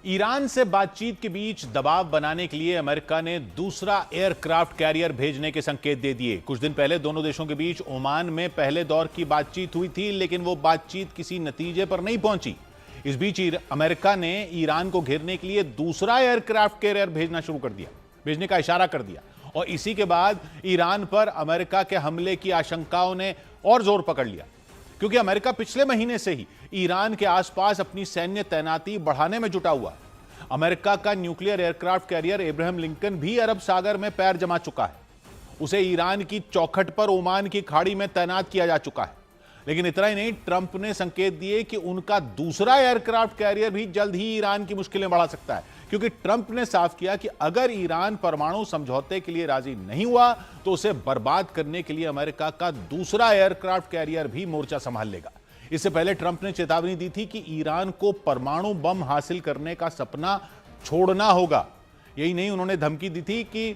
Iran से बातचीत के बीच दबाव बनाने के लिए अमेरिका ने दूसरा एयरक्राफ्ट कैरियर भेजने के संकेत दे दिए। कुछ दिन पहले दोनों देशों के बीच ओमान में पहले दौर की बातचीत हुई थी, लेकिन वो बातचीत किसी नतीजे पर नहीं पहुंची। इस बीच अमेरिका ने ईरान को घेरने के लिए दूसरा एयरक्राफ्ट कैरियर भेजने का इशारा कर दिया और इसी के बाद ईरान पर अमेरिका के हमले की आशंकाओं ने और जोर पकड़ लिया, क्योंकि अमेरिका पिछले महीने से ही ईरान के आसपास अपनी सैन्य तैनाती बढ़ाने में जुटा हुआ है। अमेरिका का nuclear aircraft carrier Abraham Lincoln भी अरब सागर में पैर जमा चुका है। उसे ईरान की चौखट पर ओमान की खाड़ी में तैनात किया जा चुका है। लेकिन इतना ही नहीं, ट्रंप ने संकेत दिए कि उनका दूसरा एयरक्राफ्ट कैरियर भी जल्द ही ईरान की मुश्किलें बढ़ा सकता है, क्योंकि ट्रंप ने साफ किया कि अगर ईरान परमाणु समझौते के लिए राजी नहीं हुआ तो उसे बर्बाद करने के लिए अमेरिका का दूसरा एयरक्राफ्ट कैरियर भी मोर्चा संभाल लेगा। इससे पहले ट्रंप ने चेतावनी दी थी कि ईरान को परमाणु बम हासिल करने का सपना छोड़ना होगा। यही नहीं, उन्होंने धमकी दी थी कि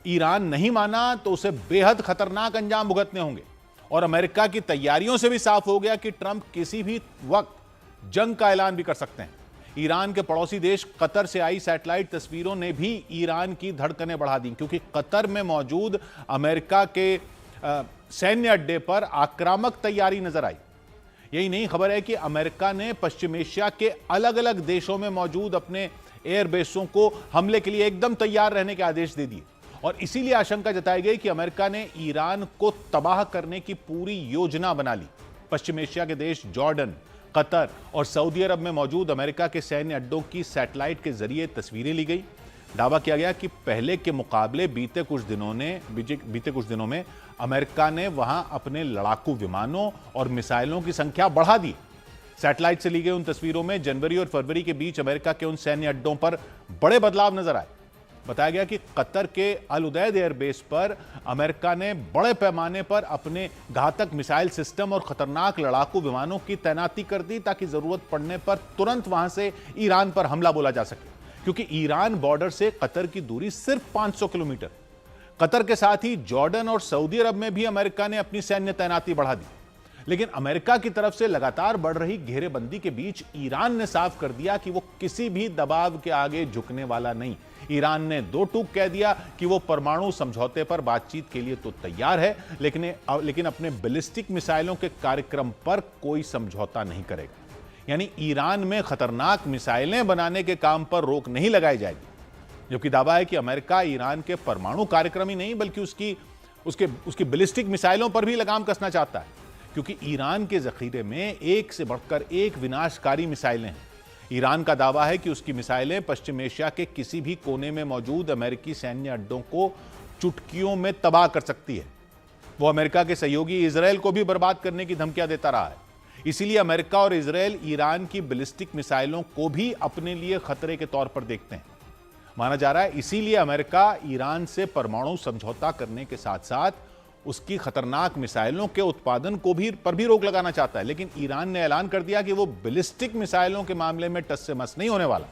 ईरान नहीं माना तो उसे बेहद खतरनाक अंजाम भुगतने होंगे। और अमेरिका की तैयारियों से भी साफ हो गया कि ट्रंप किसी भी वक्त जंग का ऐलान भी कर सकते हैं। ईरान के पड़ोसी देश कतर से आई सैटेलाइट तस्वीरों ने भी ईरान की धड़कनें बढ़ा दी, क्योंकि कतर में मौजूद अमेरिका के सैन्य अड्डे पर आक्रामक तैयारी नजर आई। यही नहीं, खबर है कि अमेरिका ने पश्चिम एशिया के अलग अलग देशों में मौजूद अपने एयरबेसों को हमले के लिए एकदम तैयार रहने के आदेश दे दिए और इसीलिए आशंका जताई गई कि अमेरिका ने ईरान को तबाह करने की पूरी योजना बना ली। पश्चिम एशिया के देश जॉर्डन, कतर और सऊदी अरब में मौजूद अमेरिका के सैन्य अड्डों की सैटेलाइट के जरिए तस्वीरें ली गई। दावा किया गया कि पहले के मुकाबले बीते कुछ दिनों में अमेरिका ने वहां अपने लड़ाकू विमानों और मिसाइलों की संख्या बढ़ा दी। सैटेलाइट से ली गई उन तस्वीरों में जनवरी और फरवरी के बीच अमेरिका के उन सैन्य अड्डों पर बड़े बदलाव नजर आए। बताया गया कि कतर के अल उदैद एयरबेस पर अमेरिका ने बड़े पैमाने पर अपने घातक मिसाइल सिस्टम और खतरनाक लड़ाकू विमानों की तैनाती कर दी, ताकि जरूरत पड़ने पर तुरंत वहां से ईरान पर हमला बोला जा सके, क्योंकि ईरान बॉर्डर से कतर की दूरी सिर्फ 500 किलोमीटर। कतर के साथ ही जॉर्डन और सऊदी अरब में भी अमेरिका ने अपनी सैन्य तैनाती बढ़ा दी। लेकिन अमेरिका की तरफ से लगातार बढ़ रही घेरेबंदी के बीच ईरान ने साफ कर दिया कि वो किसी भी दबाव के आगे झुकने वाला नहीं। ईरान ने दो टूक कह दिया कि वो परमाणु समझौते पर बातचीत के लिए तो तैयार है, लेकिन अपने बैलिस्टिक मिसाइलों के कार्यक्रम पर कोई समझौता नहीं करेगा। यानी ईरान में खतरनाक मिसाइलें बनाने के काम पर रोक नहीं लगाई जाएगी, जबकि दावा है कि अमेरिका ईरान के परमाणु कार्यक्रम ही नहीं बल्कि उसकी बैलिस्टिक मिसाइलों पर भी लगाम कसना चाहता है, क्योंकि ईरान के जखीरे में एक से बढ़कर एक विनाशकारी मिसाइलें हैं। ईरान का दावा है कि उसकी मिसाइलें पश्चिम एशिया के किसी भी कोने में मौजूद अमेरिकी सैन्य अड्डों को चुटकियों में तबाह कर सकती है। वो अमेरिका के सहयोगी इजरायल को भी बर्बाद करने की धमकियां देता रहा है। इसीलिए अमेरिका और इजरायल ईरान की बैलिस्टिक मिसाइलों को भी अपने लिए खतरे के तौर पर देखते हैं। माना जा रहा है इसीलिए अमेरिका ईरान से परमाणु समझौता करने के साथ साथ उसकी खतरनाक मिसाइलों के उत्पादन पर भी रोक लगाना चाहता है। लेकिन ईरान ने ऐलान कर दिया कि वो बैलिस्टिक मिसाइलों के मामले में टस से मस नहीं होने वाला।